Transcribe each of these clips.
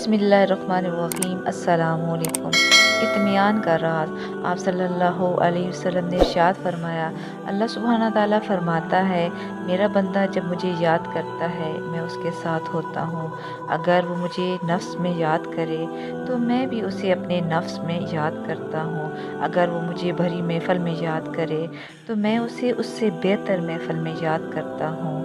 बिस्मिल्लाहिर्रहमानिर्रहीम। अस्सलामुअलैकुम। इत्मीनान का राज। आप सल्लल्लाहु अलैहि वसल्लम ने इरशाद फरमाया, अल्लाह सुब्हाना ताला फरमाता है, मेरा बंदा जब मुझे याद करता है मैं उसके साथ होता हूँ। अगर वो मुझे नफ्स में याद करे तो मैं भी उसे अपने नफ्स में याद करता हूँ। अगर वो मुझे भरी महफ़िल में याद करे तो मैं उसे उससे बेहतर महफ़िल में याद करता हूँ।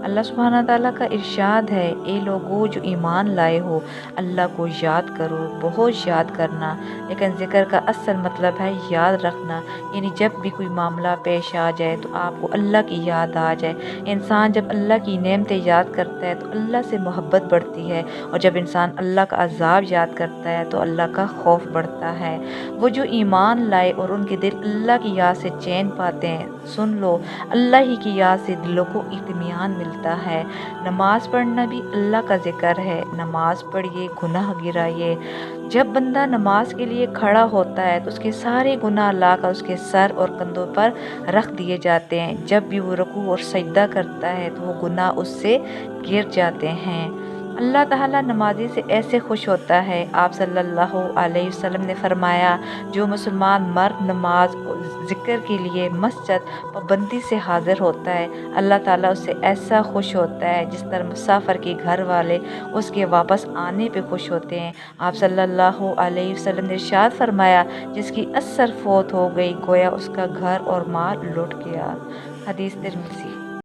अल्लाह सुब्हाना ताला का इरशाद है, ए लोगो जो ईमान लाए हो, अल्लाह को याद करो, बहुत याद करना। लेकिन ज़िक्र का असल मतलब है याद रखना, यानी जब भी कोई मामला पेश आ जाए तो आपको अल्लाह की याद आ जाए। इंसान जब अल्लाह की नेमतें याद करता है तो अल्लाह से मोहब्बत बढ़ती है, और जब इंसान अल्लाह का अज़ाब याद करता है तो अल्लाह का खौफ बढ़ता है। वो जो ईमान लाए और उनके दिल अल्लाह की याद से चैन पाते हैं, सुन लो, अल्लाह ही की याद से दिलों को इत्मीनान मिलता है। नमाज़ पढ़ना भी अल्लाह का ज़िक्र है। नमाज़ पढ़िए, गुनाह गिराइए। जब बंदा नमाज के लिए खड़ा होता है तो उसके सारे गुनाह लाकर उसके सर और कंधों पर रख दिए जाते हैं। जब भी वो रुकू और सजदा करता है तो वो गुनाह उससे गिर जाते हैं। अल्लाह ताला नमाजी से ऐसे खुश होता है। आप सल्लल्लाहु अलैहि वसल्लम ने फरमाया, जो मुसलमान मर्द नमाज और ज़िक्र के लिए मस्जिद पाबंदी से हाज़िर होता है, अल्लाह ताला उससे ऐसा खुश होता है जिस तरह मुसाफिर के घर वाले उसके वापस आने पे खुश होते हैं। आप सल्लल्लाहु अलैहि वसल्लम ने इरशाद फरमाया, जिसकी असर फौत हो गई गोया उसका घर और माल लुट गया। हदीस तिरमिज़ी।